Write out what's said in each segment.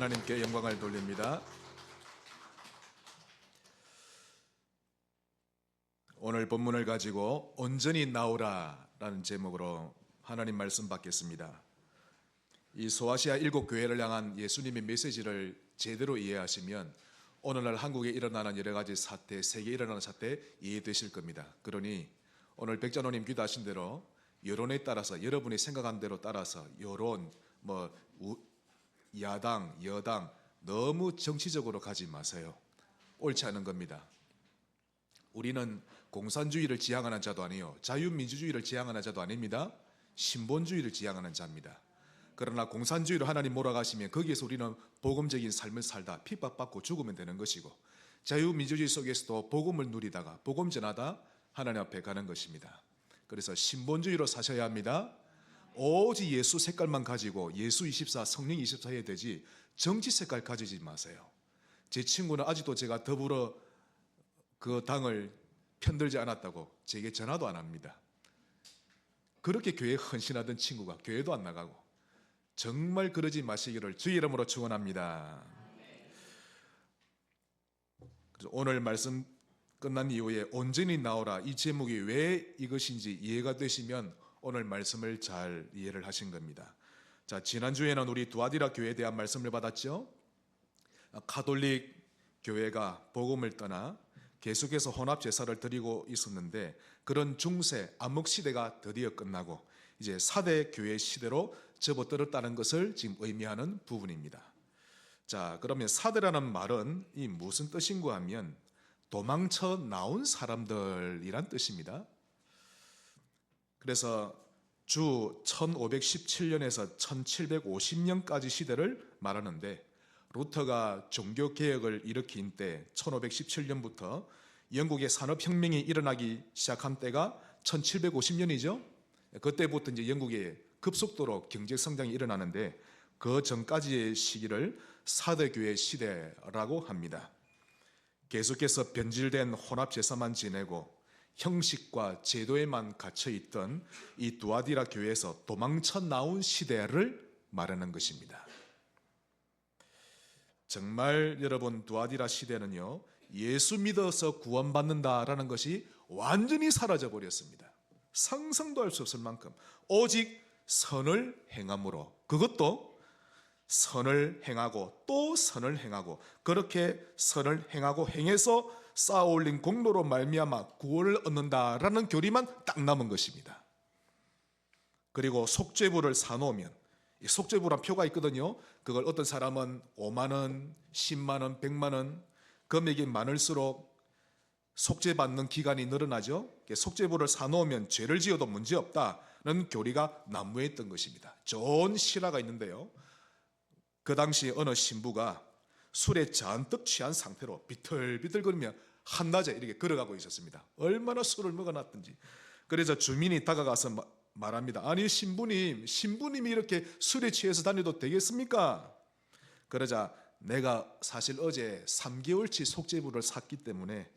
하나님께 영광을 돌립니다. 오늘 본문을 가지고 온전히 나오라 라는 제목으로 하나님 말씀 받겠습니다. 이 소아시아 7교회를 향한 예수님의 메시지를 제대로 이해하시면 오늘날 한국에 일어나는 여러 가지 사태, 세계에 일어나는 사태 이해되실 겁니다. 그러니 오늘 백전호님 기도하신 대로 여론에 따라서, 여러분이 생각한 대로 따라서 여론, 야당, 여당 너무 정치적으로 가지 마세요. 옳지 않은 겁니다. 우리는 공산주의를 지향하는 자도 아니요, 자유민주주의를 지향하는 자도 아닙니다. 신본주의를 지향하는 자입니다. 그러나 공산주의로 하나님 몰아가시면 거기에서 우리는 복음적인 삶을 살다 핍박받고 죽으면 되는 것이고, 자유민주주의 속에서도 복음을 누리다가 복음 전하다 하나님 앞에 가는 것입니다. 그래서 신본주의로 사셔야 합니다. 오직 예수 색깔만 가지고 예수 24, 성령 24 해야 되지 정치 색깔 가지지 마세요. 제 친구는 아직도 제가 더불어 그 당을 편들지 않았다고 제게 전화도 안 합니다. 그렇게 교회에 헌신하던 친구가 교회도 안 나가고, 정말 그러지 마시기를 주의 이름으로 축원합니다. 그래서 오늘 말씀 끝난 이후에 온전히 나오라, 이 제목이 왜 이것인지 이해가 되시면 오늘 말씀을 잘 이해를 하신 겁니다. 자, 지난주에는 우리 두아디라 교회에 대한 말씀을 받았죠. 가톨릭 교회가 복음을 떠나 계속해서 혼합 제사를 드리고 있었는데, 그런 중세 암흑 시대가 드디어 끝나고 이제 4대 교회 시대로 접어들었다는 것을 지금 의미하는 부분입니다. 자, 그러면 4대라는 말은 이 무슨 뜻인가 하면 도망쳐 나온 사람들이란 뜻입니다. 그래서 주 1517년에서 1750년까지 시대를 말하는데, 루터가 종교개혁을 일으킨 때 1517년부터 영국의 산업혁명이 일어나기 시작한 때가 1750년이죠. 그때부터 이제 영국에 급속도로 경제성장이 일어나는데, 그 전까지의 시기를 4대 교회 시대라고 합니다. 계속해서 변질된 혼합제사만 지내고 형식과 제도에만 갇혀있던 이 두아디라 교회에서 도망쳐 나온 시대를 말하는 것입니다. 정말 여러분, 두아디라 시대는요, 예수 믿어서 구원받는다라는 것이 완전히 사라져 버렸습니다. 상상도 할 수 없을 만큼 오직 선을 행함으로, 그것도 선을 행하고 또 선을 행하고, 그렇게 선을 행하고 행해서 쌓아 올린 공로로 말미암아 구원을 얻는다라는 교리만 딱 남은 것입니다. 그리고 속죄부를 사놓으면, 이 속죄부란 표가 있거든요. 그걸 어떤 사람은 5만 원, 10만 원, 100만 원, 금액이 많을수록 속죄받는 기간이 늘어나죠. 속죄부를 사놓으면 죄를 지어도 문제없다는 교리가 난무했던 것입니다. 좋은 실화가 있는데요, 그 당시 어느 신부가 술에 잔뜩 취한 상태로 비틀비틀거리며 한낮에 이렇게 걸어가고 있었습니다. 얼마나 술을 먹어놨든지. 그래서 주민이 다가가서 말합니다. 아니 신부님이 이렇게 술에 취해서 다녀도 되겠습니까? 그러자 내가 사실 어제 3개월치 속죄부를 샀기 때문에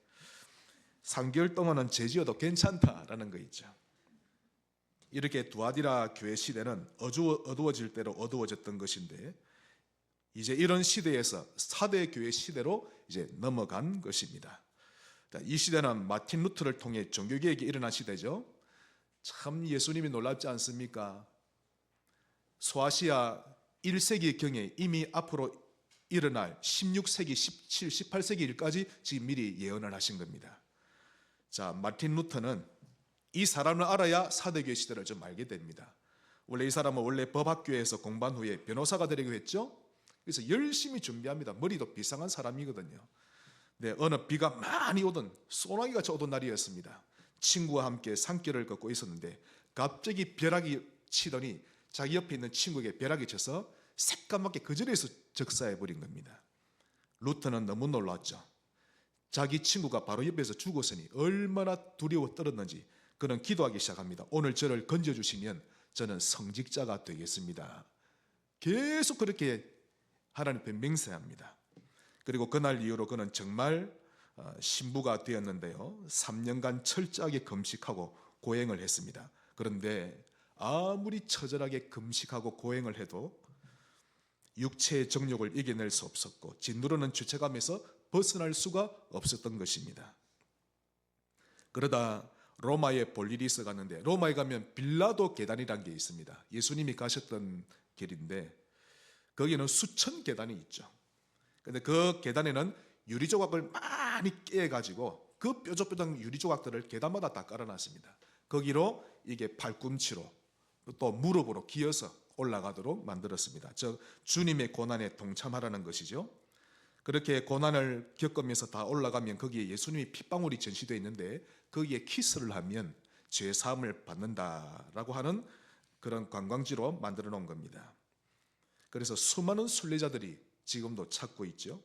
3개월 동안은 죄 지어도 괜찮다라는 거 있죠. 이렇게 두아디라 교회 시대는 어두워질 대로 어두워졌던 것인데, 이제 이런 시대에서 4대 교회 시대로 이제 넘어간 것입니다. 이 시대는 마틴 루터를 통해 종교개혁이 일어난 시대죠. 참 예수님이 놀랍지 않습니까? 소아시아 1세기경에 이미 앞으로 일어날 16세기, 17, 18세기 일까지 지금 미리 예언을 하신 겁니다. 자, 마틴 루터는 이 사람을 알아야 4대 교회 시대를 좀 알게 됩니다. 원래 이 사람은 원래 법학교에서 공부한 후에 변호사가 되려고 했죠. 그래서 열심히 준비합니다. 머리도 비상한 사람이거든요. 네, 어느 비가 많이 오던 소나기같이 오던 날이었습니다. 친구와 함께 산길을 걷고 있었는데 갑자기 벼락이 치더니 자기 옆에 있는 친구에게 벼락이 쳐서 새까맣게 그 자리에서 적사해버린 겁니다. 루터는 너무 놀랐죠. 자기 친구가 바로 옆에서 죽었으니 얼마나 두려워 떨었는지 그는 기도하기 시작합니다. 오늘 저를 건져주시면 저는 성직자가 되겠습니다. 계속 그렇게 하나님 앞에 맹세합니다. 그리고 그날 이후로 그는 정말 신부가 되었는데요, 3년간 철저하게 금식하고 고행을 했습니다. 그런데 아무리 처절하게 금식하고 고행을 해도 육체의 정욕을 이겨낼 수 없었고 짓누르는 죄책감에서 벗어날 수가 없었던 것입니다. 그러다 로마에 볼 일이 있어 갔는데, 로마에 가면 빌라도 계단이라는 게 있습니다. 예수님이 가셨던 길인데 거기는 수천 계단이 있죠. 근데 그 계단에는 유리 조각을 많이 깨가지고 그 뾰족뾰족 유리 조각들을 계단마다 다 깔아놨습니다. 거기로 이게 발꿈치로 또 무릎으로 기어서 올라가도록 만들었습니다. 즉 주님의 고난에 동참하라는 것이죠. 그렇게 고난을 겪으면서 다 올라가면 거기에 예수님의 핏방울이 전시되어 있는데 거기에 키스를 하면 죄 사함을 받는다라고 하는 그런 관광지로 만들어 놓은 겁니다. 그래서 수많은 순례자들이 지금도 찾고 있죠.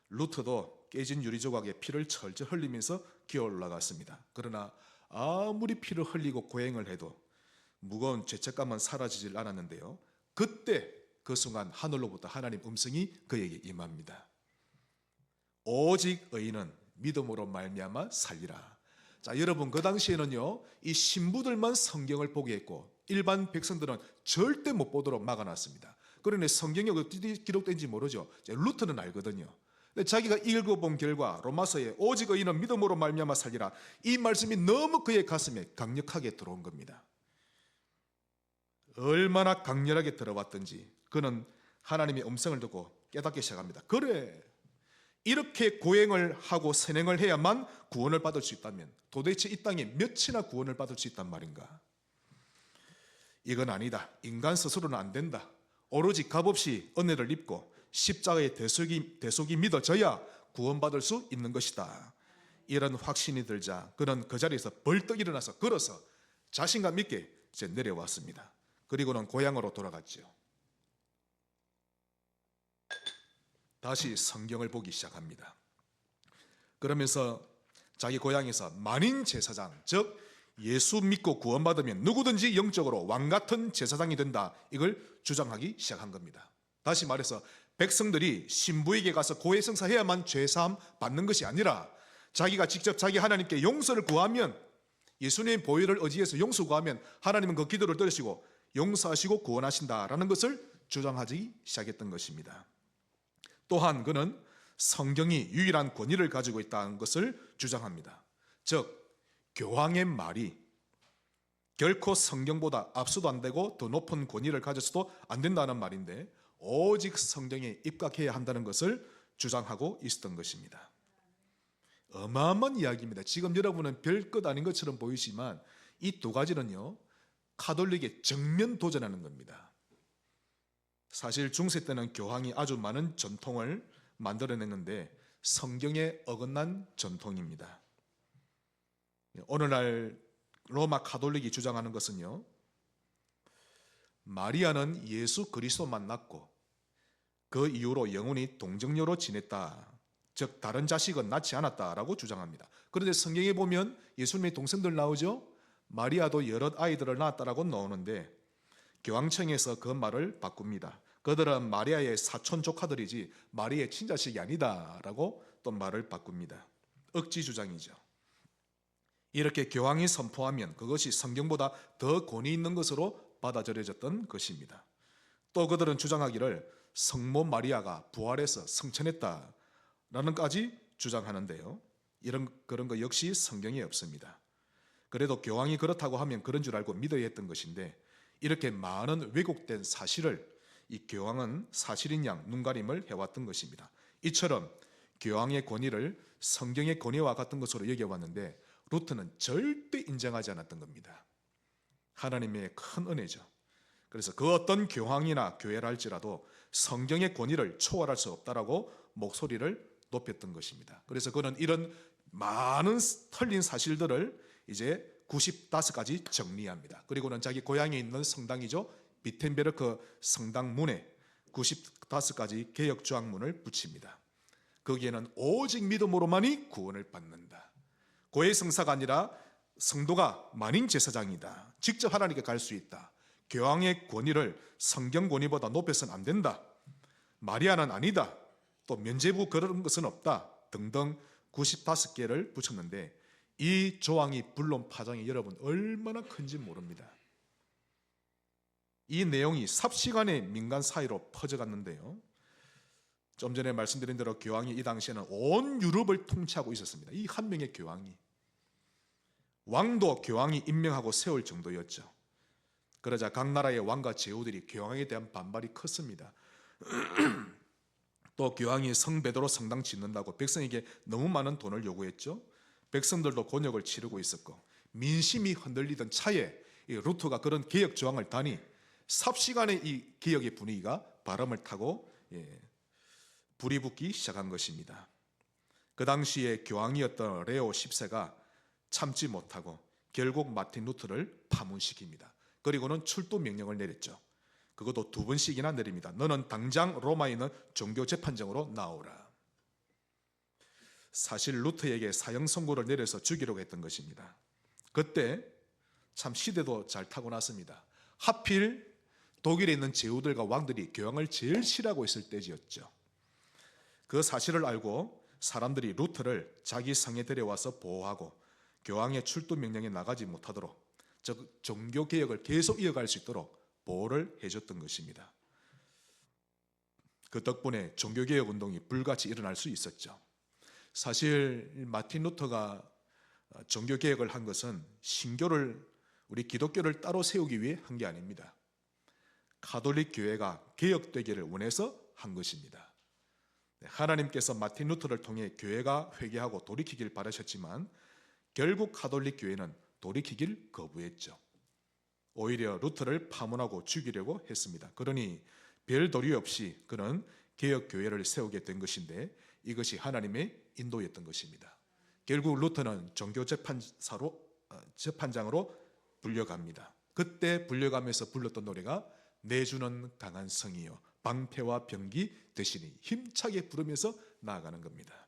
루터도 깨진 유리 조각에 피를 철철 흘리면서 기어 올라갔습니다. 그러나 아무리 피를 흘리고 고행을 해도 무거운 죄책감은 사라지질 않았는데요. 그때 그 순간 하늘로부터 하나님 음성이 그에게 임합니다. 오직 의인은 믿음으로 말미암아 살리라. 자, 여러분, 그 당시에는요, 이 신부들만 성경을 보게 했고 일반 백성들은 절대 못 보도록 막아놨습니다. 그러니 성경이 어떻게 기록된지 모르죠. 루터는 알거든요. 근데 자기가 읽어본 결과 로마서에 오직 의인은 믿음으로 말미암아 살리라, 이 말씀이 너무 그의 가슴에 강력하게 들어온 겁니다. 얼마나 강렬하게 들어왔던지 그는 하나님의 음성을 듣고 깨닫기 시작합니다. 그래, 이렇게 고행을 하고 선행을 해야만 구원을 받을 수 있다면 도대체 이 땅에 몇이나 구원을 받을 수 있단 말인가? 이건 아니다. 인간 스스로는 안 된다. 오로지 값없이 은혜를 입고 십자가의 대속이 믿어져야 구원받을 수 있는 것이다. 이런 확신이 들자 그는 그 자리에서 벌떡 일어나서 걸어서 자신감 있게 이제 내려왔습니다. 그리고는 고향으로 돌아갔죠. 다시 성경을 보기 시작합니다. 그러면서 자기 고향에서 만인 제사장, 즉 예수 믿고 구원받으면 누구든지 영적으로 왕같은 제사장이 된다, 이걸 주장하기 시작한 겁니다. 다시 말해서 백성들이 신부에게 가서 고해성사해야만 죄사함 받는 것이 아니라 자기가 직접 자기 하나님께 용서를 구하면, 예수님의 보혈을 의지해서 용서 구하면 하나님은 그 기도를 들으시고 용서하시고 구원하신다라는 것을 주장하기 시작했던 것입니다. 또한 그는 성경이 유일한 권위를 가지고 있다는 것을 주장합니다. 즉 교황의 말이 결코 성경보다 압수도 안 되고 더 높은 권위를 가져서도 안 된다는 말인데 오직 성경에 입각해야 한다는 것을 주장하고 있었던 것입니다. 어마어마한 이야기입니다. 지금 여러분은 별것 아닌 것처럼 보이지만 이 두 가지는요, 가톨릭에 정면 도전하는 겁니다. 사실 중세 때는 교황이 아주 많은 전통을 만들어냈는데 성경에 어긋난 전통입니다. 오늘날 로마 가톨릭이 주장하는 것은요, 마리아는 예수 그리스도 만났고 그 이후로 영원히 동정녀로 지냈다, 즉 다른 자식은 낳지 않았다라고 주장합니다. 그런데 성경에 보면 예수님의 동생들 나오죠. 마리아도 여러 아이들을 낳았다라고 나오는데 교황청에서 그 말을 바꿉니다. 그들은 마리아의 사촌 조카들이지 마리아의 친자식이 아니다라고 또 말을 바꿉니다. 억지 주장이죠. 이렇게 교황이 선포하면 그것이 성경보다 더 권위 있는 것으로 받아들여졌던 것입니다. 또 그들은 주장하기를 성모 마리아가 부활해서 성천했다라는까지 주장하는데요, 그런 거 역시 성경에 없습니다. 그래도 교황이 그렇다고 하면 그런 줄 알고 믿어야 했던 것인데 이렇게 많은 왜곡된 사실을 이 교황은 사실인 양 눈가림을 해왔던 것입니다. 이처럼 교황의 권위를 성경의 권위와 같은 것으로 여겨왔는데 루터는 절대 인정하지 않았던 겁니다. 하나님의 큰 은혜죠. 그래서 그 어떤 교황이나 교회라 할지라도 성경의 권위를 초월할 수 없다라고 목소리를 높였던 것입니다. 그래서 그는 이런 많은 틀린 사실들을 이제 95가지 정리합니다. 그리고는 자기 고향에 있는 성당이죠, 비텐베르크 성당 문에 95가지 개혁 조항문을 붙입니다. 거기에는 오직 믿음으로만이 구원을 받는다, 고해성사가 아니라 성도가 만인 제사장이다, 직접 하나님께 갈 수 있다, 교황의 권위를 성경 권위보다 높여서는 안 된다, 마리아는 아니다, 또 면죄부 그런 것은 없다 등등 95개를 붙였는데 이 조항이 불론 파장이 여러분 얼마나 큰지 모릅니다. 이 내용이 삽시간에 민간 사회로 퍼져갔는데요. 좀 전에 말씀드린 대로 교황이 이 당시에는 온 유럽을 통치하고 있었습니다. 이 한 명의 교황이. 왕도 교황이 임명하고 세울 정도였죠. 그러자 각 나라의 왕과 제후들이 교황에 대한 반발이 컸습니다. 또 교황이 성 베드로 성당 짓는다고 백성에게 너무 많은 돈을 요구했죠. 백성들도 곤욕을 치르고 있었고 민심이 흔들리던 차에 루터가 그런 개혁 조항을 다니 삽시간에 이 개혁의 분위기가 바람을 타고 불이 붙기 시작한 것입니다. 그 당시에 교황이었던 레오 10세가 참지 못하고 결국 마틴 루터를 파문시킵니다. 그리고는 출도 명령을 내렸죠. 그것도 2번씩이나 내립니다. 너는 당장 로마에 있는 종교재판정으로 나오라. 사실 루터에게 사형 선고를 내려서 죽이려고 했던 것입니다. 그때 참 시대도 잘 타고났습니다. 하필 독일에 있는 제후들과 왕들이 교황을 제일 싫어하고 있을 때였죠. 그 사실을 알고 사람들이 루터를 자기 성에 데려와서 보호하고 교황의 출도 명령에 나가지 못하도록, 즉 종교개혁을 계속 이어갈 수 있도록 보호를 해줬던 것입니다. 그 덕분에 종교개혁 운동이 불같이 일어날 수 있었죠. 사실 마틴 루터가 종교개혁을 한 것은 신교를, 우리 기독교를 따로 세우기 위해 한 게 아닙니다. 가톨릭 교회가 개혁되기를 원해서 한 것입니다. 하나님께서 마틴 루터를 통해 교회가 회개하고 돌이키길 바라셨지만 결국 가톨릭 교회는 돌이키길 거부했죠. 오히려 루터를 파문하고 죽이려고 했습니다. 그러니 별 도리 없이 그는 개혁 교회를 세우게 된 것인데 이것이 하나님의 인도였던 것입니다. 결국 루터는 종교 재판장으로 불려갑니다. 그때 불려가면서 불렀던 노래가 내주는 강한 성이요 방패와 병기 대신이 힘차게 부르면서 나아가는 겁니다.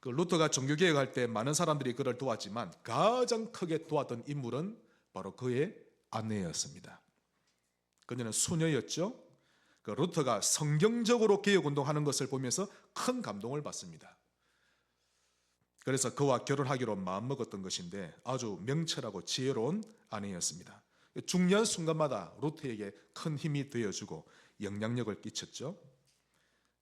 그 루터가 종교개혁할 때 많은 사람들이 그를 도왔지만 가장 크게 도왔던 인물은 바로 그의 아내였습니다. 그녀는 수녀였죠. 그 루터가 성경적으로 개혁운동하는 것을 보면서 큰 감동을 받습니다. 그래서 그와 결혼하기로 마음먹었던 것인데 아주 명철하고 지혜로운 아내였습니다. 중요한 순간마다 루터에게 큰 힘이 되어주고 영향력을 끼쳤죠.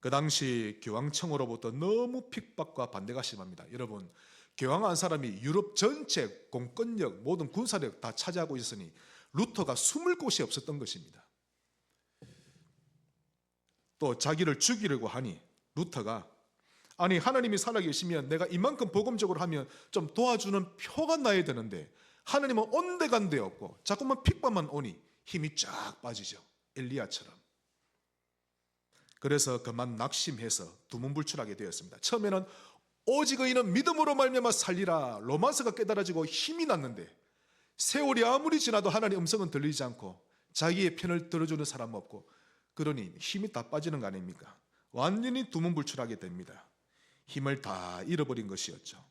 그 당시 교황청으로부터 너무 핍박과 반대가 심합니다. 여러분, 교황한 사람이 유럽 전체 공권력, 모든 군사력 다 차지하고 있었으니 루터가 숨을 곳이 없었던 것입니다. 또 자기를 죽이려고 하니 루터가 아니 하나님이 살아계시면 내가 이만큼 복음적으로 하면 좀 도와주는 표가 나야 되는데 하나님은 온데간데 없고 자꾸만 핍박만 오니 힘이 쫙 빠지죠. 엘리야처럼. 그래서 그만 낙심해서 두문불출하게 되었습니다. 처음에는 오직 의인은 믿음으로 말미암아 살리라 로마서가 깨달아지고 힘이 났는데 세월이 아무리 지나도 하나님의 음성은 들리지 않고 자기의 편을 들어주는 사람 없고 그러니 힘이 다 빠지는 거 아닙니까? 완전히 두문불출하게 됩니다. 힘을 다 잃어버린 것이었죠.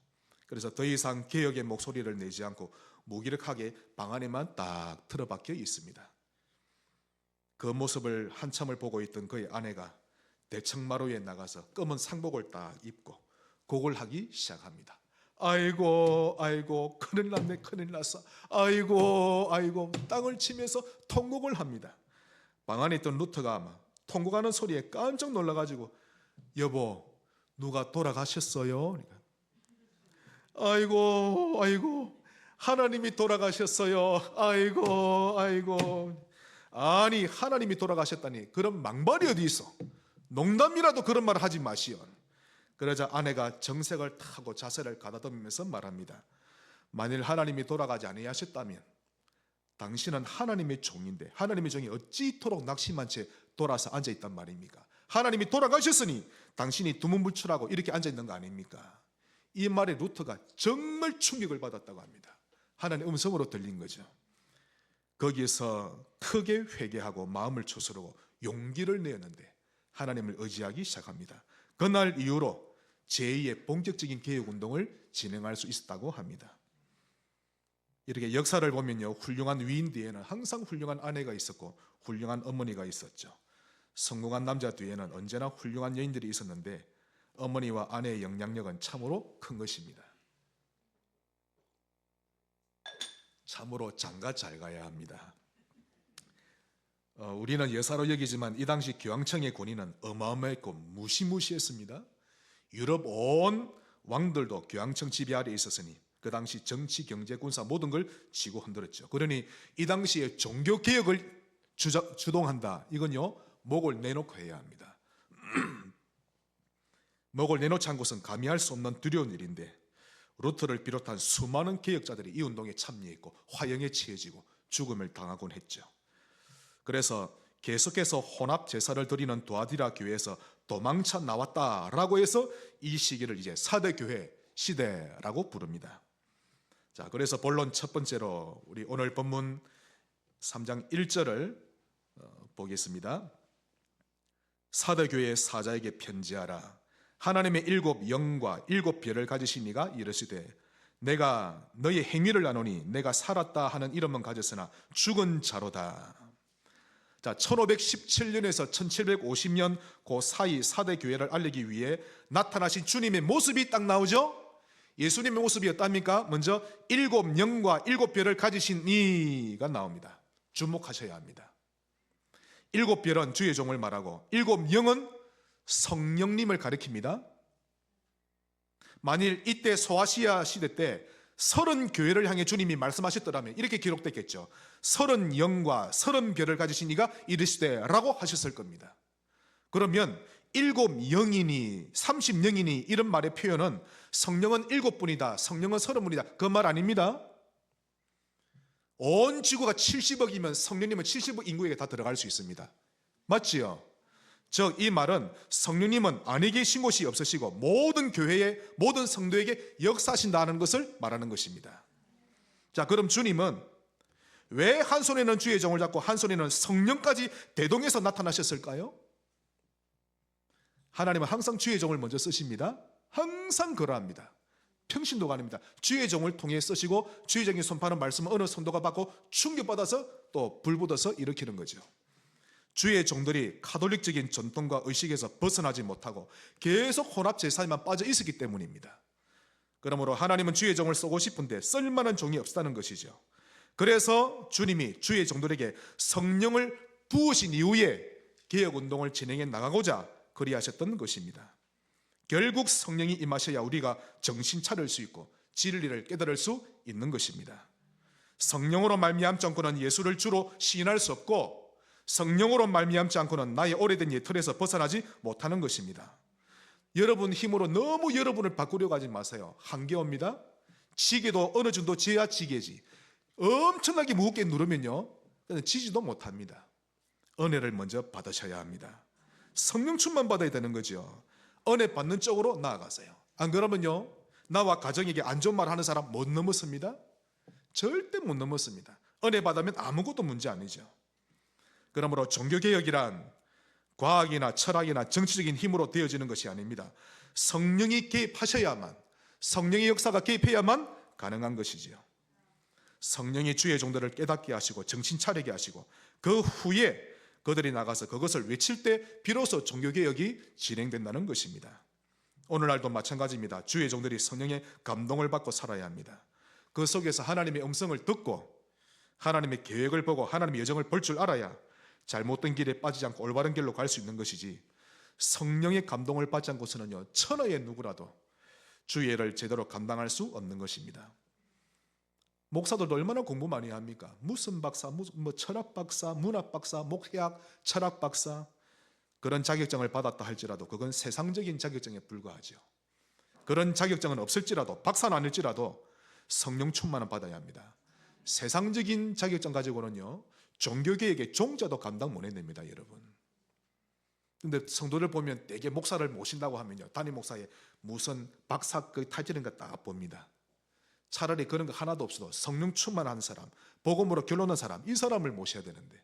그래서 더 이상 개혁의 목소리를 내지 않고 무기력하게 방 안에만 딱 틀어박혀 있습니다. 그 모습을 한참을 보고 있던 그의 아내가 대청마루에 나가서 검은 상복을 딱 입고 곡을 하기 시작합니다. 아이고 아이고 큰일 났네 큰일 났어 아이고 아이고 땅을 치면서 통곡을 합니다. 방 안에 있던 루터가 아마 통곡하는 소리에 깜짝 놀라가지고 여보 누가 돌아가셨어요? 아이고 아이고 하나님이 돌아가셨어요. 아이고 아이고 아니 하나님이 돌아가셨다니 그런 망발이 어디 있어? 농담이라도 그런 말을 하지 마시오. 그러자 아내가 정색을 타고 자세를 가다듬으면서 말합니다. 만일 하나님이 돌아가지 아니하셨다면 당신은 하나님의 종인데 하나님의 종이 어찌 이토록 낙심한 채 돌아서 앉아있단 말입니까? 하나님이 돌아가셨으니 당신이 두문불출하고 이렇게 앉아있는 거 아닙니까? 이 말에 루터가 정말 충격을 받았다고 합니다. 하나님의 음성으로 들린 거죠. 거기에서 크게 회개하고 마음을 추스르고 용기를 내었는데 하나님을 의지하기 시작합니다. 그날 이후로 제2의 본격적인 개혁운동을 진행할 수 있었다고 합니다. 이렇게 역사를 보면요, 훌륭한 위인 뒤에는 항상 훌륭한 아내가 있었고 훌륭한 어머니가 있었죠. 성공한 남자 뒤에는 언제나 훌륭한 여인들이 있었는데 어머니와 아내의 영향력은 참으로 큰 것입니다. 참으로 장가 잘 가야 합니다. 우리는 예사로 여기지만 이 당시 교황청의 권위는 어마어마했고 무시무시했습니다. 유럽 온 왕들도 교황청 지배 아래에 있었으니 그 당시 정치, 경제, 군사 모든 걸 쥐고 흔들었죠. 그러니 이 당시에 종교 개혁을 주동한다. 이건요, 목을 내놓고 해야 합니다. 목을 내놓지 않은 것은 감히 할 수 없는 두려운 일인데, 루터를 비롯한 수많은 개혁자들이 이 운동에 참여했고 화형에 처해지고 죽음을 당하곤 했죠. 그래서 계속해서 혼합 제사를 드리는 두아디라 교회에서 도망쳐 나왔다라고 해서 이 시기를 이제 사대 교회 시대라고 부릅니다. 자, 그래서 본론 첫 번째로 우리 오늘 본문 3장 1절을 보겠습니다. 사대 교회의 사자에게 편지하라. 하나님의 일곱 영과 일곱 별을 가지신 이가 이르시되 내가 너의 행위를 아노니 내가 살았다 하는 이름은 가졌으나 죽은 자로다. 자, 1517년에서 1750년 그 사이 사대 교회를 알리기 위해 나타나신 주님의 모습이 딱 나오죠. 예수님의 모습이 어떻습니까? 먼저 일곱 영과 일곱 별을 가지신 이가 나옵니다. 주목하셔야 합니다. 일곱 별은 주의 종을 말하고 일곱 영은 성령님을 가리킵니다. 만일 이때 소아시아 시대 때 30교회를 향해 주님이 말씀하셨더라면 이렇게 기록됐겠죠. 30영과 30별을 가지신 이가 이르시되 라고 하셨을 겁니다. 그러면 7영이니 30영이니 이런 말의 표현은 성령은 7분이다, 성령은 30분이다, 그 말 아닙니다. 온 지구가 70억이면 성령님은 70억 인구에게 다 들어갈 수 있습니다. 맞지요? 즉 이 말은 성령님은 안에 계신 곳이 없으시고 모든 교회에 모든 성도에게 역사하신다는 것을 말하는 것입니다. 자, 그럼 주님은 왜 한 손에는 주의 종을 잡고 한 손에는 성령까지 대동해서 나타나셨을까요? 하나님은 항상 주의 종을 먼저 쓰십니다. 항상 그러합니다. 평신도가 아닙니다. 주의 종을 통해 쓰시고 주의 종이 선포하는 말씀을 어느 성도가 받고 충격받아서 또 불붙어서 일으키는 거죠. 주의 종들이 카톨릭적인 전통과 의식에서 벗어나지 못하고 계속 혼합 제사에만 빠져 있었기 때문입니다. 그러므로 하나님은 주의 종을 쓰고 싶은데 쓸만한 종이 없다는 것이죠. 그래서 주님이 주의 종들에게 성령을 부으신 이후에 개혁운동을 진행해 나가고자 그리하셨던 것입니다. 결국 성령이 임하셔야 우리가 정신 차릴 수 있고 진리를 깨달을 수 있는 것입니다. 성령으로 말미암지 않고는 예수를 주로 시인할 수 없고 성령으로 말미암지 않고는 나의 오래된 옛 틀에서 벗어나지 못하는 것입니다. 여러분 힘으로 너무 여러분을 바꾸려고 하지 마세요. 한계옵니다. 지게도 어느 정도 지어야 지게지. 엄청나게 무겁게 누르면요 지지도 못합니다. 은혜를 먼저 받으셔야 합니다. 성령 충만 받아야 되는 거죠. 은혜 받는 쪽으로 나아가세요. 안 그러면요 나와 가정에게 안 좋은 말 하는 사람 못 넘었습니다. 절대 못 넘었습니다. 은혜 받으면 아무것도 문제 아니죠. 그러므로 종교개혁이란 과학이나 철학이나 정치적인 힘으로 되어지는 것이 아닙니다. 성령이 개입하셔야만, 성령의 역사가 개입해야만 가능한 것이지요. 성령이 주의 종들을 깨닫게 하시고 정신 차리게 하시고 그 후에 그들이 나가서 그것을 외칠 때 비로소 종교개혁이 진행된다는 것입니다. 오늘날도 마찬가지입니다. 주의 종들이 성령의 감동을 받고 살아야 합니다. 그 속에서 하나님의 음성을 듣고 하나님의 계획을 보고 하나님의 여정을 볼 줄 알아야 잘못된 길에 빠지지 않고 올바른 길로 갈 수 있는 것이지, 성령의 감동을 받지 않고서는요 천하의 누구라도 주의 일을 제대로 감당할 수 없는 것입니다. 목사들도 얼마나 공부 많이 합니까? 무슨 박사, 뭐 철학 박사, 문학 박사, 목회학, 철학 박사, 그런 자격증을 받았다 할지라도 그건 세상적인 자격증에 불과하죠. 그런 자격증은 없을지라도, 박사는 아닐지라도 성령 충만을 받아야 합니다. 세상적인 자격증 가지고는요 종교개혁의 종자도 감당 못 해냅니다, 여러분. 근데 성도들 보면 대개 목사를 모신다고 하면요 담임 목사의 무슨 박사 그 타이틀인 거 딱 봅니다. 차라리 그런 거 하나도 없어도 성령 충만한 사람, 복음으로 결론난 사람, 이 사람을 모셔야 되는데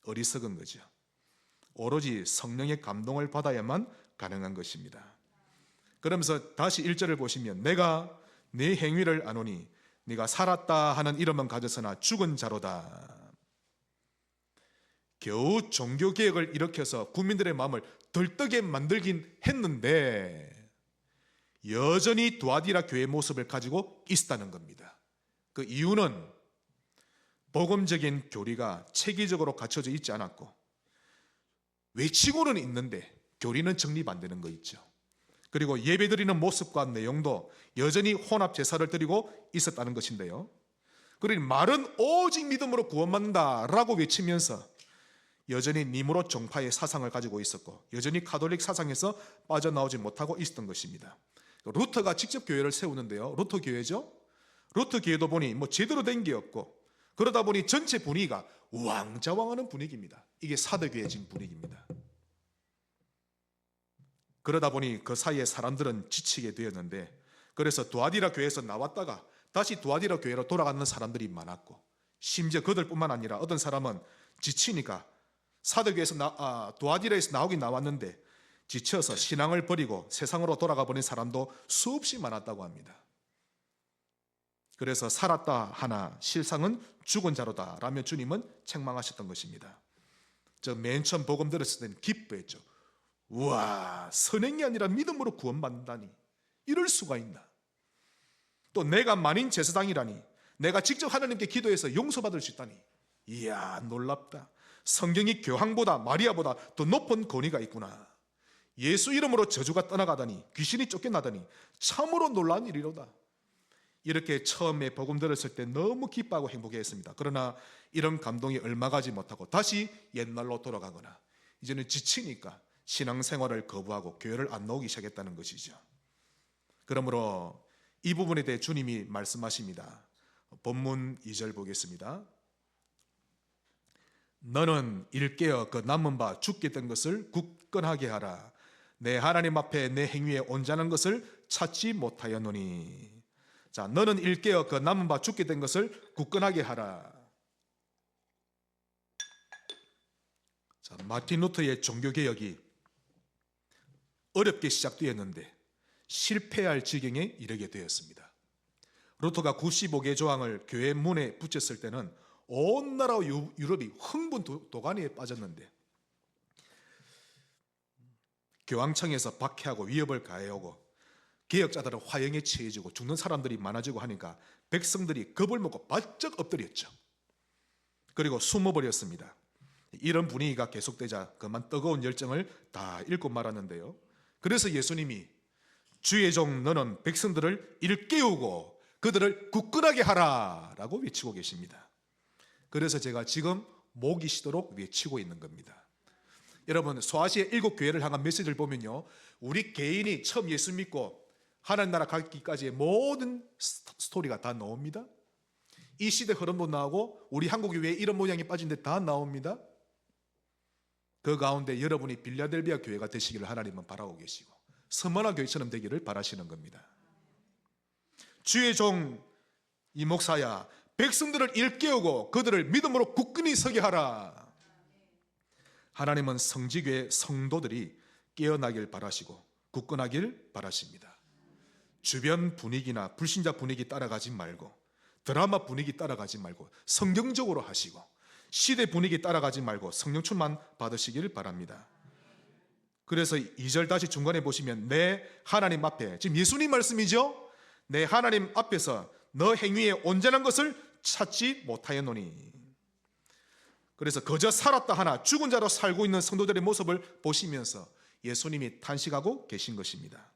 어리석은 거죠. 오로지 성령의 감동을 받아야만 가능한 것입니다. 그러면서 다시 1절을 보시면 내가 네 행위를 아노니 네가 살았다 하는 이름은 가졌으나 죽은 자로다. 겨우 종교개혁을 일으켜서 국민들의 마음을 들뜨게 만들긴 했는데 여전히 두아디라 교회의 모습을 가지고 있었다는 겁니다. 그 이유는 복음적인 교리가 체계적으로 갖춰져 있지 않았고, 외치고는 있는데 교리는 정립 안 되는 거 있죠. 그리고 예배드리는 모습과 내용도 여전히 혼합 제사를 드리고 있었다는 것인데요. 그러니 말은 오직 믿음으로 구원받는다라고 외치면서 여전히 니무롯 종파의 사상을 가지고 있었고, 여전히 가톨릭 사상에서 빠져나오지 못하고 있었던 것입니다. 루터가 직접 교회를 세우는데요, 루터 교회죠. 루터 교회도 보니 제대로 된 게 없고, 그러다 보니 전체 분위기가 왕자왕하는 분위기입니다. 이게 사도교회진 분위기입니다. 그러다 보니 그 사이에 사람들은 지치게 되었는데, 그래서 두아디라 교회에서 나왔다가 다시 두아디라 교회로 돌아가는 사람들이 많았고, 심지어 그들뿐만 아니라 어떤 사람은 지치니까 사도교회에서 두아디라에서 나오긴 나왔는데 지쳐서 신앙을 버리고 세상으로 돌아가 버린 사람도 수없이 많았다고 합니다. 그래서 살았다 하나 실상은 죽은 자로다 라며 주님은 책망하셨던 것입니다. 저 맨 처음 복음 들었을 때는 기뻐했죠. 우와, 선행이 아니라 믿음으로 구원받는다니, 이럴 수가 있나. 또 내가 만인 제사장이라니, 내가 직접 하나님께 기도해서 용서받을 수 있다니, 이야 놀랍다. 성경이 교황보다 마리아보다 더 높은 권위가 있구나. 예수 이름으로 저주가 떠나가다니, 귀신이 쫓겨나다니 참으로 놀라운 일이로다. 이렇게 처음에 복음 들었을 때 너무 기뻐하고 행복해했습니다. 그러나 이런 감동이 얼마 가지 못하고 다시 옛날로 돌아가거나 이제는 지치니까 신앙생활을 거부하고 교회를 안 나오기 시작했다는 것이죠. 그러므로 이 부분에 대해 주님이 말씀하십니다. 본문 2절 보겠습니다. 너는 일깨어 그 남은 바 죽게 된 것을 굳건하게 하라. 내 하나님 앞에 내 행위에 온전한 것을 찾지 못하였노니. 자, 너는 일깨어 그 남은 바 죽게 된 것을 굳건하게 하라. 자, 마틴 루터의 종교개혁이 어렵게 시작되었는데 실패할 지경에 이르게 되었습니다. 루터가 95개 조항을 교회 문에 붙였을 때는 온 나라와 유럽이 흥분 도가니에 빠졌는데, 교황청에서 박해하고 위협을 가해오고 개혁자들은 화형에 처해지고 죽는 사람들이 많아지고 하니까 백성들이 겁을 먹고 바짝 엎드렸죠. 그리고 숨어버렸습니다. 이런 분위기가 계속되자 그만 뜨거운 열정을 다 잃고 말았는데요. 그래서 예수님이 주의 종 너는 백성들을 일깨우고 그들을 굳건하게 하라 라고 외치고 계십니다. 그래서 제가 지금 목이 쉬도록 외치고 있는 겁니다. 여러분, 소아시아 7교회를 향한 메시지를 보면요, 우리 개인이 처음 예수 믿고 하나님 나라 가기까지의 모든 스토리가 다 나옵니다. 이 시대 흐름도 나오고 우리 한국이 왜 이런 모양이 빠진데 다 나옵니다. 그 가운데 여러분이 빌라델비아 교회가 되시기를 하나님은 바라고 계시고 스무나 교회처럼 되기를 바라시는 겁니다. 주의 종 이 목사야, 백성들을 일깨우고 그들을 믿음으로 굳건히 서게 하라. 하나님은 성지교회 성도들이 깨어나길 바라시고 굳건하길 바라십니다. 주변 분위기나 불신자 분위기 따라가지 말고, 드라마 분위기 따라가지 말고 성경적으로 하시고, 시대 분위기 따라가지 말고 성령 충만 받으시길 바랍니다. 그래서 2절 다시 중간에 보시면 내 하나님 앞에, 지금 예수님 말씀이죠. 내 하나님 앞에서 너 행위에 온전한 것을 찾지 못하였노니. 그래서 그저 살았다 하나 죽은 자로 살고 있는 성도들의 모습을 보시면서 예수님이 탄식하고 계신 것입니다.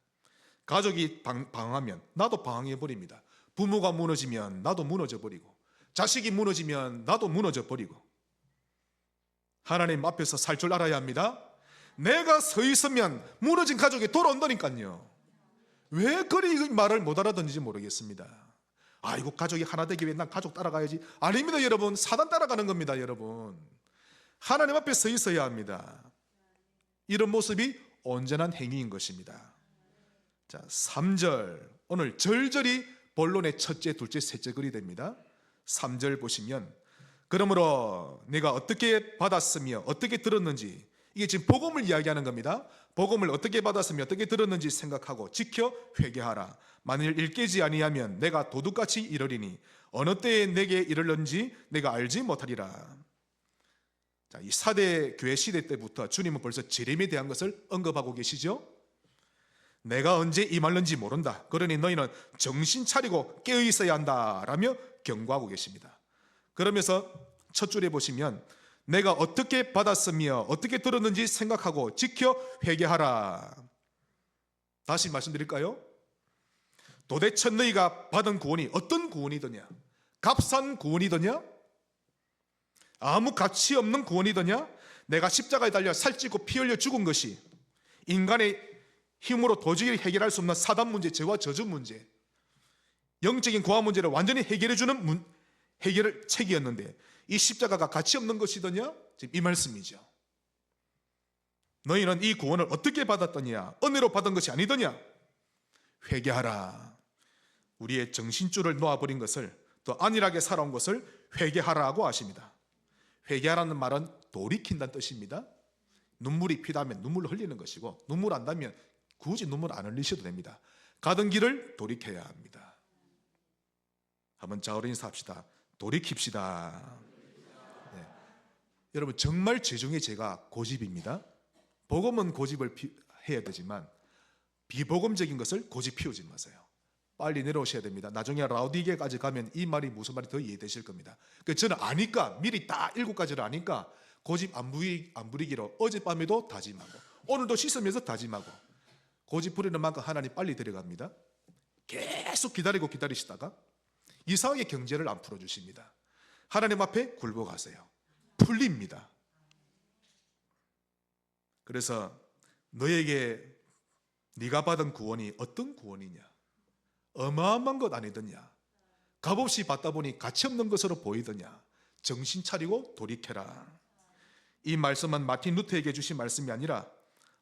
가족이 방황하면 나도 방황해버립니다. 부모가 무너지면 나도 무너져버리고, 자식이 무너지면 나도 무너져버리고, 하나님 앞에서 살 줄 알아야 합니다. 내가 서 있으면 무너진 가족이 돌아온다니까요. 왜 그리 말을 못 알아듣는지 모르겠습니다. 아이고, 가족이 하나 되기 위해 난 가족 따라가야지. 아닙니다 여러분, 사단 따라가는 겁니다. 여러분, 하나님 앞에 서 있어야 합니다. 이런 모습이 온전한 행위인 것입니다. 자, 3절, 오늘 절절히 본론의 첫째, 둘째, 셋째 글이 됩니다. 3절 보시면 그러므로 내가 어떻게 받았으며 어떻게 들었는지, 이게 지금 복음을 이야기하는 겁니다. 복음을 어떻게 받았으며 어떻게 들었는지 생각하고 지켜 회개하라. 만일 일깨지 아니하면 내가 도둑같이 이르리니 어느 때에 내게 이르는지 내가 알지 못하리라. 자, 이 4대 교회 시대 때부터 주님은 벌써 재림에 대한 것을 언급하고 계시죠. 내가 언제 임할는지 모른다. 그러니 너희는 정신 차리고 깨어 있어야 한다 라며 경고하고 계십니다. 그러면서 첫 줄에 보시면 내가 어떻게 받았으며 어떻게 들었는지 생각하고 지켜 회개하라. 다시 말씀드릴까요? 도대체 너희가 받은 구원이 어떤 구원이더냐? 값싼 구원이더냐? 아무 가치 없는 구원이더냐? 내가 십자가에 달려 살찌고 피 흘려 죽은 것이 인간의 힘으로 도저히 해결할 수 없는 사단 문제, 죄와 저주 문제, 영적인 고아 문제를 완전히 해결해주는 해결 책이었는데 이 십자가가 가치 없는 것이더냐? 지금 이 말씀이죠. 너희는 이 구원을 어떻게 받았더냐? 은혜로 받은 것이 아니더냐? 회개하라. 우리의 정신줄을 놓아버린 것을, 또 안일하게 살아온 것을 회개하라고 하십니다. 회개하라는 말은 돌이킨다는 뜻입니다. 눈물이 피다면 눈물을 흘리는 것이고, 눈물 안 나면 굳이 눈물 안 흘리셔도 됩니다. 가던 길을 돌이켜야 합니다. 한번 자어린 인사합시다. 돌이킵시다. 네. 여러분, 정말 죄중에 죄가 고집입니다. 복음은 고집을 해야 되지만 비복음적인 것을 고집 피우지 마세요. 빨리 내려오셔야 됩니다. 나중에 라우디게까지 가면 이 말이 무슨 말이 더 이해되실 겁니다. 저는 아니까, 미리 딱 7가지를 아니까 고집 안 부리기로 어젯밤에도 다짐하고 오늘도 씻으면서 다짐하고, 고집 부리는 만큼 하나님 빨리 데려갑니다. 계속 기다리시다가 이상하게 경제를 안 풀어주십니다. 하나님 앞에 굴복하세요. 풀립니다. 그래서 너에게 네가 받은 구원이 어떤 구원이냐? 어마어마한 것 아니더냐? 값없이 받다 보니 가치 없는 것으로 보이더냐? 정신 차리고 돌이켜라. 이 말씀은 마틴 루터에게 주신 말씀이 아니라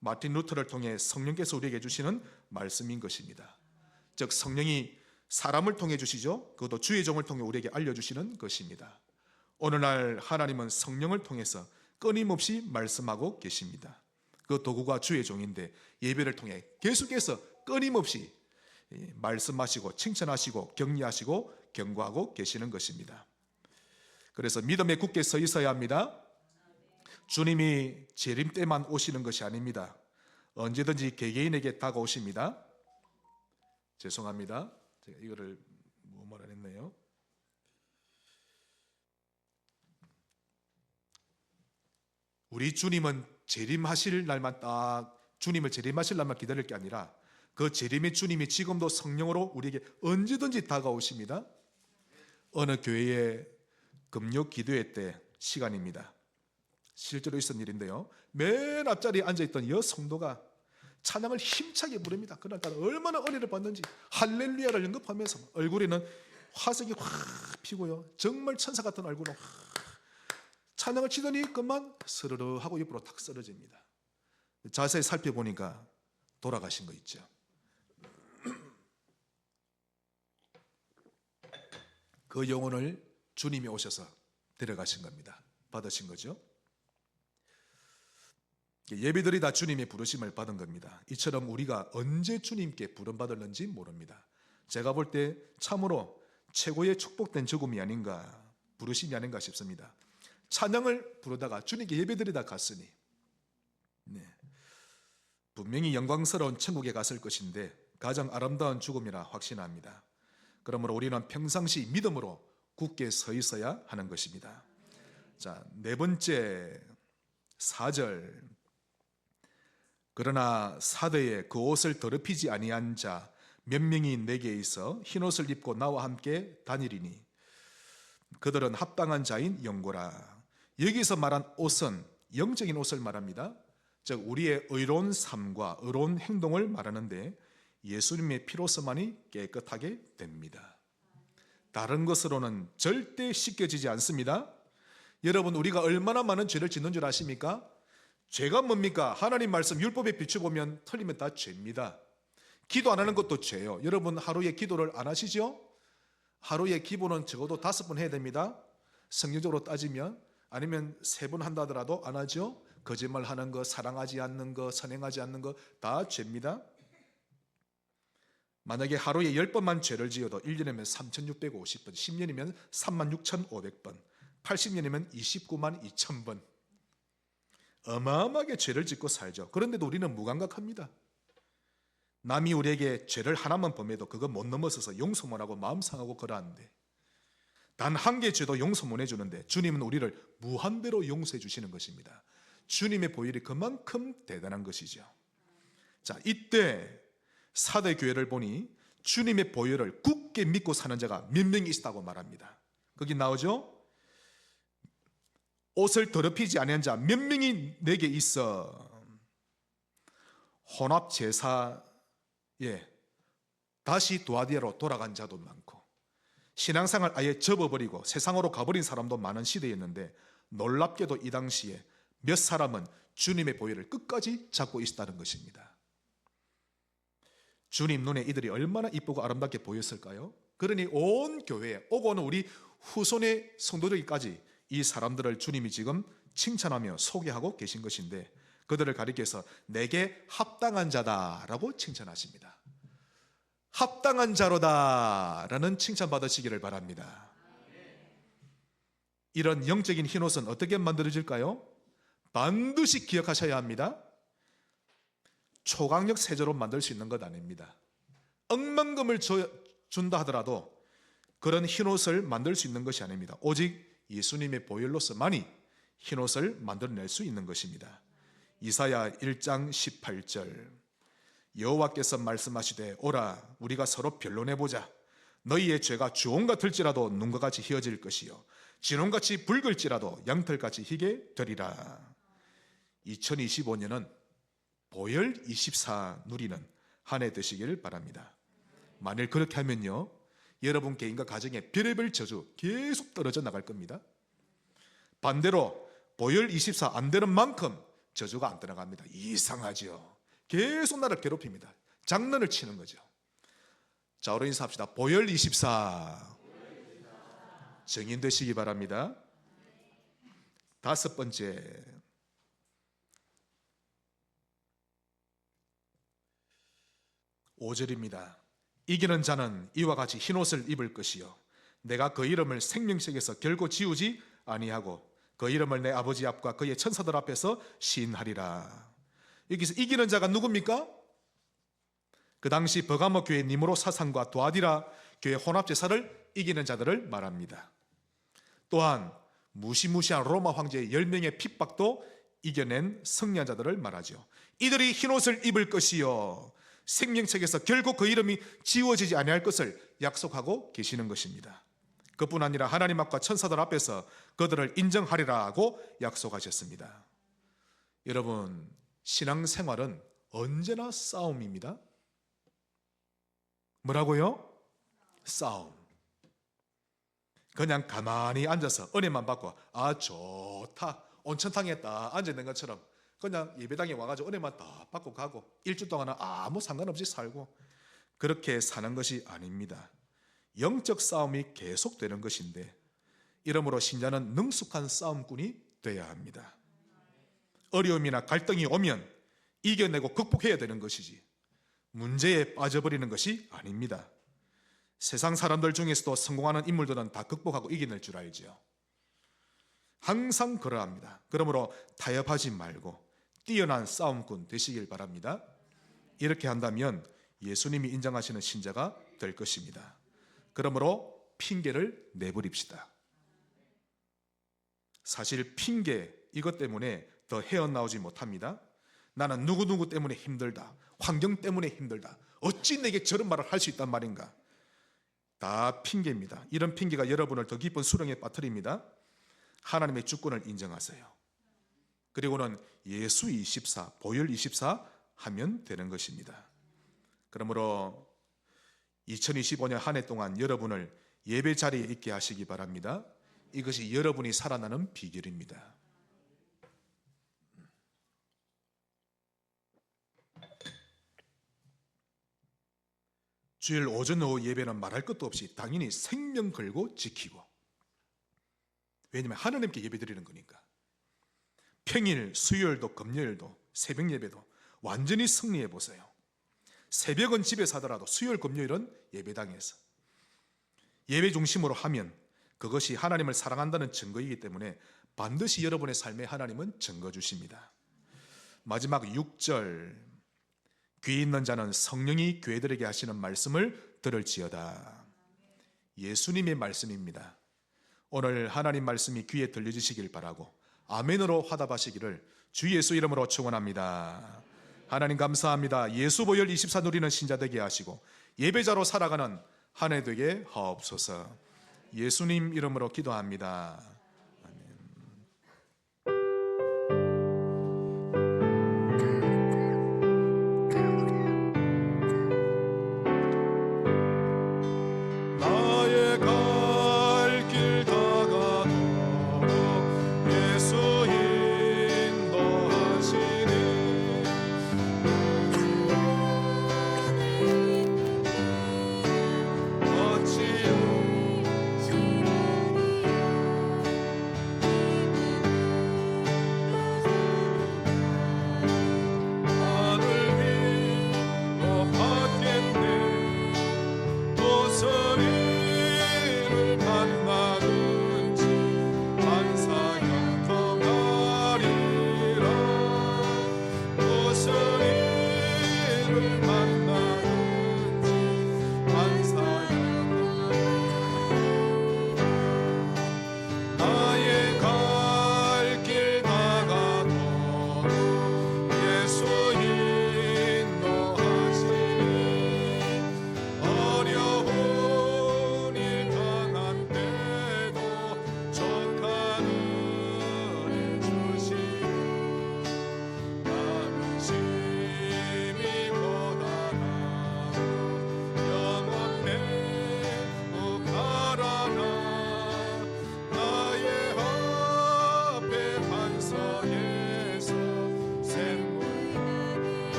마틴 루터를 통해 성령께서 우리에게 주시는 말씀인 것입니다. 즉 성령이 사람을 통해 주시죠. 그것도 주의 종을 통해 우리에게 알려주시는 것입니다. 오늘날 하나님은 성령을 통해서 끊임없이 말씀하고 계십니다. 그 도구가 주의 종인데 예배를 통해 계속해서 끊임없이 말씀하시고 칭찬하시고 격려하시고 경고하고 계시는 것입니다. 그래서 믿음에 굳게 서 있어야 합니다. 주님이 재림 때만 오시는 것이 아닙니다. 언제든지 개개인에게 다가오십니다. 죄송합니다. 제가 이거를 뭐라 했네요. 우리 주님은 재림하실 날만 주님을 재림하실 날만 기다릴 게 아니라 그 재림의 주님이 지금도 성령으로 우리에게 언제든지 다가오십니다. 어느 교회의 금요 기도회 때 시간입니다. 실제로 있었던 일인데요. 맨 앞자리에 앉아있던 여성도가 찬양을 힘차게 부릅니다. 그날따라 얼마나 은혜를 받는지 할렐루야를 연급하면서 얼굴에는 화색이 확 피고요. 정말 천사 같은 얼굴로 찬양을 치더니 그만 스르르 하고 옆으로 탁 쓰러집니다. 자세히 살펴보니까 돌아가신 거 있죠. 그 영혼을 주님이 오셔서 데려가신 겁니다. 받으신 거죠. 예배들이 다 주님의 부르심을 받은 겁니다. 이처럼 우리가 언제 주님께 부름받았는지 모릅니다. 제가 볼 때 참으로 최고의 축복된 죽음이 아닌가, 부르심이 아닌가 싶습니다. 찬양을 부르다가 주님께 예배드리다 갔으니 분명히 영광스러운 천국에 갔을 것인데 가장 아름다운 죽음이라 확신합니다. 그러므로 우리는 평상시 믿음으로 굳게 서 있어야 하는 것입니다. 자, 네 번째 4절. 그러나 사대에 그 옷을 더럽히지 아니한 자 몇 명이 내게 있어 흰옷을 입고 나와 함께 다니리니 그들은 합당한 자인 영고라. 여기서 말한 옷은 영적인 옷을 말합니다. 즉 우리의 의로운 삶과 의로운 행동을 말하는데 예수님의 피로서만이 깨끗하게 됩니다. 다른 것으로는 절대 씻겨지지 않습니다. 여러분, 우리가 얼마나 많은 죄를 짓는 줄 아십니까? 죄가 뭡니까? 하나님 말씀 율법에 비춰보면 틀리면 다 죄입니다. 기도 안 하는 것도 죄예요. 여러분 하루에 기도를 안 하시죠? 하루에 기도는 적어도 5번 해야 됩니다. 성경적으로 따지면. 아니면 3번 한다 하더라도 안 하죠? 거짓말하는 거, 사랑하지 않는 거, 선행하지 않는 거 다 죄입니다. 만약에 하루에 10번만 죄를 지어도 1년이면 3650번, 10년이면 36,500번, 80년이면 29만 2,000번 어마어마하게 죄를 짓고 살죠. 그런데도 우리는 무감각합니다. 남이 우리에게 죄를 하나만 범해도 그거 못 넘어서서 용서 못하고 마음 상하고 그러는데 단 한 개의 죄도 용서 못 해주는데 주님은 우리를 무한대로 용서해 주시는 것입니다. 주님의 보혈이 그만큼 대단한 것이죠. 자, 이때 사대 교회를 보니 주님의 보혈을 굳게 믿고 사는 자가 몇 명이 있다고 말합니다. 거기 나오죠? 옷을 더럽히지 아니한 자 몇 명이 내게 있어. 혼합 제사에 다시 두아디아로 돌아간 자도 많고 신앙생활 아예 접어버리고 세상으로 가버린 사람도 많은 시대였는데 놀랍게도 이 당시에 몇 사람은 주님의 보혈을 끝까지 잡고 있었다는 것입니다. 주님 눈에 이들이 얼마나 이쁘고 아름답게 보였을까요? 그러니 온 교회에 오고 오는 우리 후손의 성도들까지 이 사람들을 주님이 지금 칭찬하며 소개하고 계신 것인데 그들을 가리켜서 내게 합당한 자다라고 칭찬하십니다. 합당한 자로다라는 칭찬 받으시기를 바랍니다. 이런 영적인 흰옷은 어떻게 만들어질까요? 반드시 기억하셔야 합니다. 초강력 세조로 만들 수 있는 것 아닙니다. 억만금을 준다 하더라도 그런 흰옷을 만들 수 있는 것이 아닙니다. 오직 예수님의 보혈로서만이 흰옷을 만들어낼 수 있는 것입니다. 이사야 1장 18절 여호와께서 말씀하시되 오라 우리가 서로 변론해보자. 너희의 죄가 주홍 같을지라도 눈과 같이 희어질 것이요 진홍같이 붉을지라도 양털같이 희게 되리라. 2025년은 보혈 24 누리는 한 해 되시길 바랍니다. 만일 그렇게 하면요 여러분 개인과 가정에 별의별 저주 계속 떨어져 나갈 겁니다. 반대로 보혈 24 안 되는 만큼 저주가 안 떠나갑니다. 이상하죠. 계속 나를 괴롭힙니다. 장난을 치는 거죠. 자, 우리 인사합시다. 보혈 24 증인 되시기 바랍니다. 다섯 번째, 5절입니다. 이기는 자는 이와 같이 흰옷을 입을 것이요 내가 그 이름을 생명책에서 결코 지우지 아니하고 그 이름을 내 아버지 앞과 그의 천사들 앞에서 시인하리라. 여기서 이기는 자가 누굽니까? 그 당시 버가모 교회 니무로 사상과 두아디라 교회 혼합제사를 이기는 자들을 말합니다. 또한 무시무시한 로마 황제의 10명의 핍박도 이겨낸 승리한 자들을 말하죠. 이들이 흰옷을 입을 것이요 생명책에서 결국 그 이름이 지워지지 아니할 것을 약속하고 계시는 것입니다. 그뿐 아니라 하나님 앞과 천사들 앞에서 그들을 인정하리라고 약속하셨습니다. 여러분, 신앙생활은 언제나 싸움입니다. 뭐라고요? 싸움. 그냥 가만히 앉아서 은혜만 받고 아 좋다 온천탕에 딱 앉아있는 것처럼 그냥 예배당에 와가지고 은혜만 딱 받고 가고 일주일 동안은 아무 상관없이 살고 그렇게 사는 것이 아닙니다. 영적 싸움이 계속되는 것인데 이러므로 신자는 능숙한 싸움꾼이 되어야 합니다. 어려움이나 갈등이 오면 이겨내고 극복해야 되는 것이지 문제에 빠져버리는 것이 아닙니다. 세상 사람들 중에서도 성공하는 인물들은 다 극복하고 이겨낼 줄 알죠. 항상 그러합니다. 그러므로 타협하지 말고 뛰어난 싸움꾼 되시길 바랍니다. 이렇게 한다면 예수님이 인정하시는 신자가 될 것입니다. 그러므로 핑계를 내버립시다. 사실 핑계 이것 때문에 더 헤어나오지 못합니다. 나는 누구누구 때문에 힘들다. 환경 때문에 힘들다. 어찌 내게 저런 말을 할 수 있단 말인가. 다 핑계입니다. 이런 핑계가 여러분을 더 깊은 수렁에 빠뜨립니다. 하나님의 주권을 인정하세요. 그리고는 예수 24, 보혈 24 하면 되는 것입니다. 그러므로 2025년 한 해 동안 여러분을 예배 자리에 있게 하시기 바랍니다. 이것이 여러분이 살아나는 비결입니다. 주일 오전 오후 예배는 말할 것도 없이 당연히 생명 걸고 지키고, 왜냐하면 하나님께 예배드리는 거니까. 평일, 수요일도 금요일도 새벽 예배도 완전히 승리해 보세요. 새벽은 집에서 하더라도 수요일, 금요일은 예배당에서 예배 중심으로 하면 그것이 하나님을 사랑한다는 증거이기 때문에 반드시 여러분의 삶에 하나님은 증거 주십니다. 마지막 6절, 귀 있는 자는 성령이 교회들에게 하시는 말씀을 들을지어다. 예수님의 말씀입니다. 오늘 하나님 말씀이 귀에 들려지시길 바라고 아멘으로 화답하시기를 주 예수 이름으로 축원합니다. 하나님 감사합니다. 예수 보혈 24 누리는 신자 되게 하시고 예배자로 살아가는 한 해 되게 하옵소서. 예수님 이름으로 기도합니다.